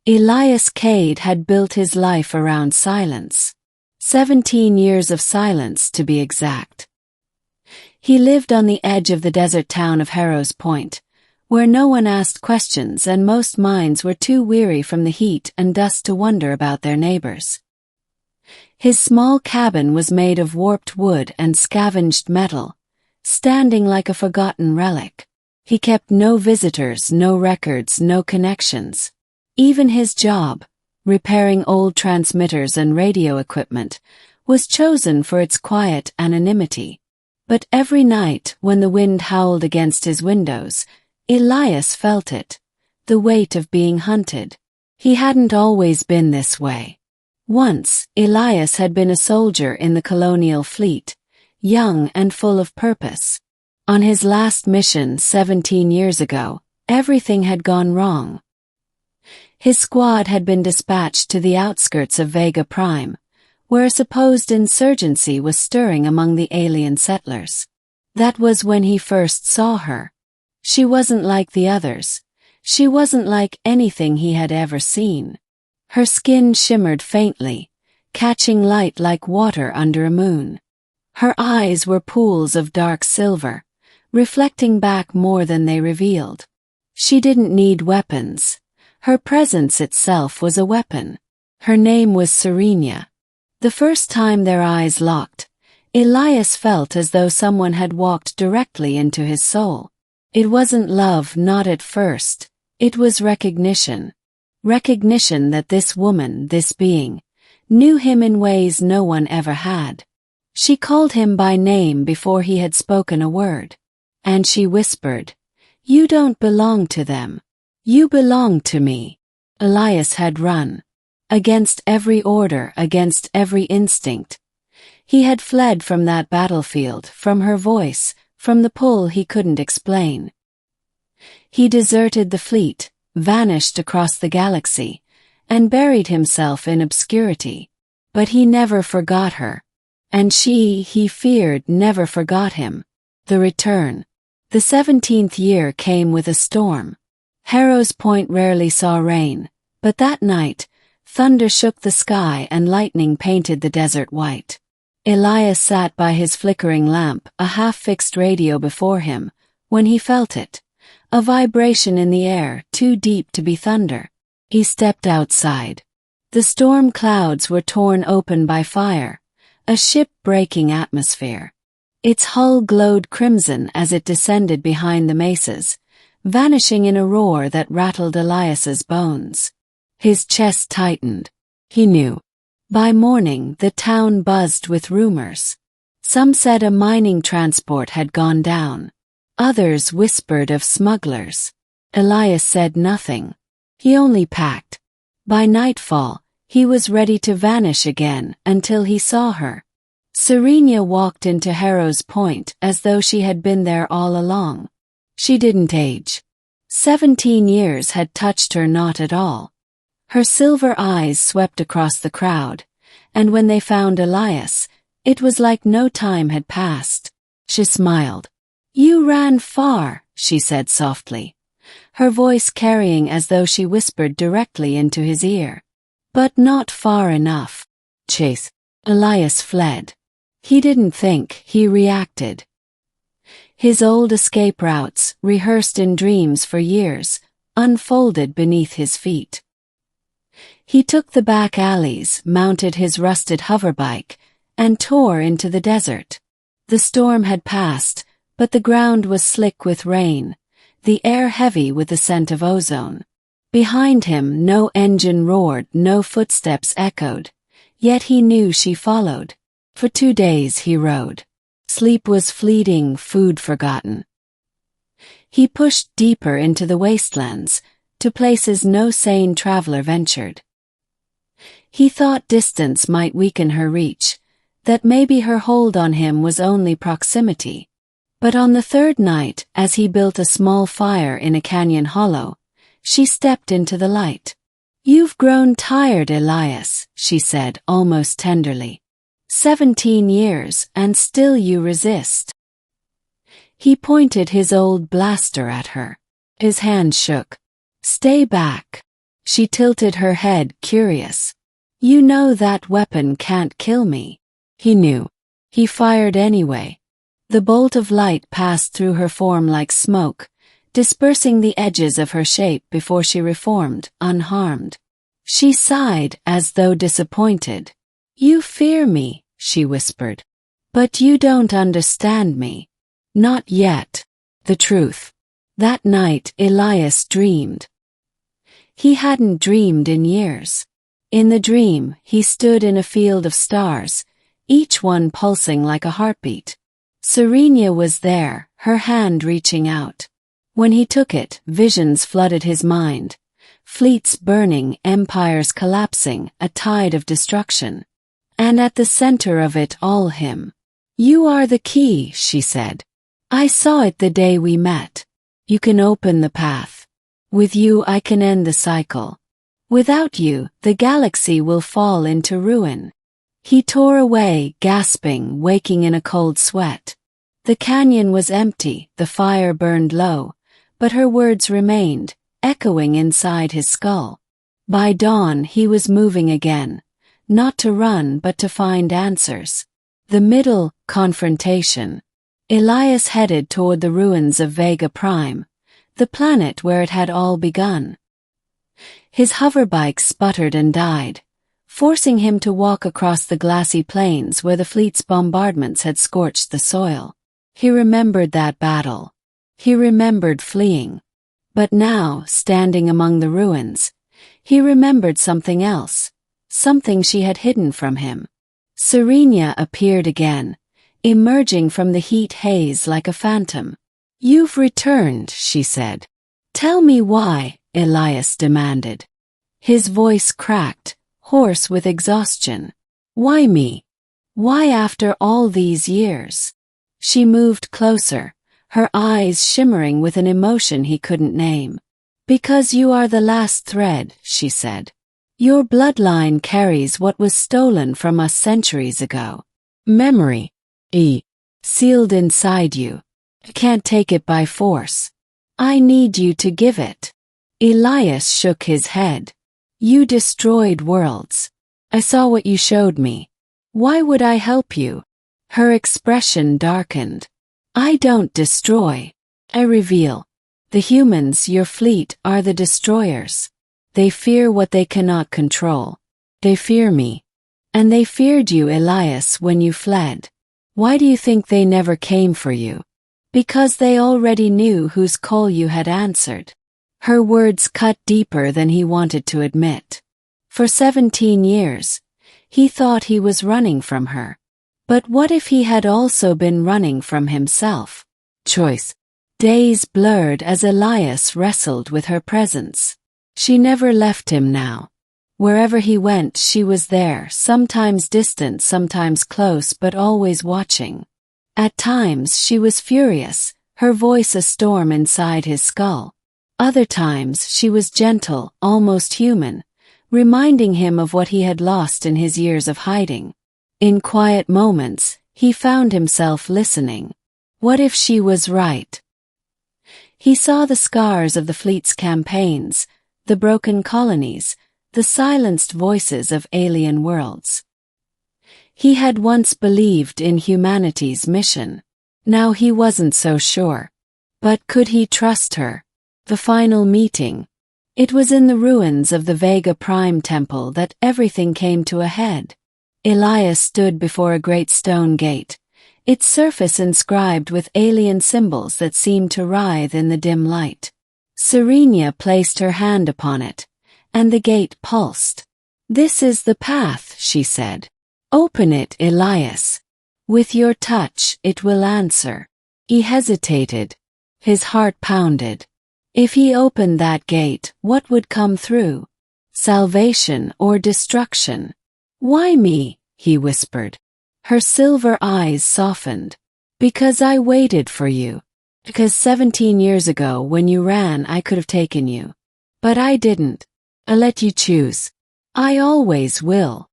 Elias Cade had built his life around silence. 17 years of silence, to be exact. He lived on the edge of the desert town of Harrow's Point, where no one asked questions and most minds were too weary from the heat and dust to wonder about their neighbors. His small cabin was made of warped wood and scavenged metal, standing like a forgotten relic. He kept no visitors, no records, no connections. Even his job, repairing old transmitters and radio equipment, was chosen for its quiet anonymity. But every night, when the wind howled against his windows, Elias felt it, the weight of being hunted. He hadn't always been this way. Once, Elias had been a soldier in the colonial fleet, young and full of purpose. On his last mission 17 years ago, everything had gone wrong. His squad had been dispatched to the outskirts of Vega Prime, where a supposed insurgency was stirring among the alien settlers. That was when he first saw her. She wasn't like the others. She wasn't like anything he had ever seen. Her skin shimmered faintly, catching light like water under a moon. Her eyes were pools of dark silver, reflecting back more than they revealed. She didn't need weapons. Her presence itself was a weapon. Her name was Serenia. The first time their eyes locked, Elias felt as though someone had walked directly into his soul. It wasn't love, not at first. It was recognition. Recognition that this woman, this being, knew him in ways no one ever had. She called him by name before he had spoken a word. And she whispered, "You don't belong to them. You belong to me." Elias had run. Against every order, against every instinct. He had fled from that battlefield, from her voice, from the pull he couldn't explain. He deserted the fleet, vanished across the galaxy, and buried himself in obscurity. But he never forgot her. And she, he feared, never forgot him. The return. The 17th year came with a storm. Harrow's Point rarely saw rain, but that night, thunder shook the sky and lightning painted the desert white. Elias sat by his flickering lamp, a half-fixed radio before him, when he felt it. A vibration in the air, too deep to be thunder. He stepped outside. The storm clouds were torn open by fire, a ship-breaking atmosphere. Its hull glowed crimson as it descended behind the mesas, vanishing in a roar that rattled Elias's bones. His chest tightened. He knew. By morning, the town buzzed with rumors. Some said a mining transport had gone down. Others whispered of smugglers. Elias said nothing. He only packed. By nightfall, he was ready to vanish again until he saw her. Serenia walked into Harrow's Point as though she had been there all along. She didn't age. 17 years had touched her not at all. Her silver eyes swept across the crowd, and when they found Elias, it was like no time had passed. She smiled. "You ran far," she said softly, her voice carrying as though she whispered directly into his ear. "But not far enough." Chase. Elias fled. He didn't think, he reacted. His old escape routes, rehearsed in dreams for years, unfolded beneath his feet. He took the back alleys, mounted his rusted hoverbike, and tore into the desert. The storm had passed, but the ground was slick with rain, the air heavy with the scent of ozone. Behind him, no engine roared, no footsteps echoed, yet he knew she followed. For 2 days he rode. Sleep was fleeting, food forgotten. He pushed deeper into the wastelands, to places no sane traveler ventured. He thought distance might weaken her reach, that maybe her hold on him was only proximity. But on the third night, as he built a small fire in a canyon hollow, she stepped into the light. "You've grown tired, Elias," she said almost tenderly. 17 years, and still you resist." He pointed his old blaster at her. His hand shook. "Stay back." She tilted her head, curious. You know that weapon can't kill me. He knew. He fired anyway. The bolt of light passed through her form like smoke, dispersing the edges of her shape before she reformed, unharmed. She sighed as though disappointed. You fear me, she whispered. But you don't understand me. Not yet. The truth. That night Elias dreamed. He hadn't dreamed in years. In the dream, he stood in a field of stars, each one pulsing like a heartbeat. Serenia was there, her hand reaching out. When he took it, visions flooded his mind. Fleets burning, empires collapsing, a tide of destruction. And at the center of it all him. You are the key, she said. I saw it the day we met. You can open the path. With you I can end the cycle. Without you, the galaxy will fall into ruin. He tore away, gasping, waking in a cold sweat. The canyon was empty, the fire burned low, but her words remained, echoing inside his skull. By dawn he was moving again, not to run but to find answers. The middle, confrontation. Elias headed toward the ruins of Vega Prime, the planet where it had all begun. His hoverbike sputtered and died, forcing him to walk across the glassy plains where the fleet's bombardments had scorched the soil. He remembered that battle. He remembered fleeing. But now, standing among the ruins, he remembered something else, something she had hidden from him. Serenia appeared again, emerging from the heat haze like a phantom. You've returned, she said. Tell me why, Elias demanded. His voice cracked, hoarse with exhaustion. Why me? Why after all these years? She moved closer, her eyes shimmering with an emotion he couldn't name. Because you are the last thread, she said. Your bloodline carries what was stolen from us centuries ago. Memory. Sealed inside you. Can't take it by force. I need you to give it. Elias shook his head. You destroyed worlds. I saw what you showed me. Why would I help you? Her expression darkened. I don't destroy. I reveal. The humans, your fleet, are the destroyers. They fear what they cannot control. They fear me. And they feared you, Elias, when you fled. Why do you think they never came for you? Because they already knew whose call you had answered. Her words cut deeper than he wanted to admit. For 17 years, he thought he was running from her. But what if he had also been running from himself? Choice. Days blurred as Elias wrestled with her presence. She never left him now. Wherever he went, she was there, sometimes distant, sometimes close, but always watching. At times she was furious, her voice a storm inside his skull. Other times she was gentle, almost human, reminding him of what he had lost in his years of hiding. In quiet moments, he found himself listening. What if she was right? He saw the scars of the fleet's campaigns, the broken colonies, the silenced voices of alien worlds. He had once believed in humanity's mission. Now he wasn't so sure. But could he trust her? The final meeting. It was in the ruins of the Vega Prime temple that everything came to a head. Elias stood before a great stone gate, its surface inscribed with alien symbols that seemed to writhe in the dim light. Serenia placed her hand upon it, and the gate pulsed. This is the path, she said. Open it, Elias. With your touch, it will answer. He hesitated. His heart pounded. If he opened that gate, what would come through? Salvation or destruction? Why me? He whispered. Her silver eyes softened. Because I waited for you. Because 17 years ago when you ran I could have taken you. But I didn't. I let you choose. I always will.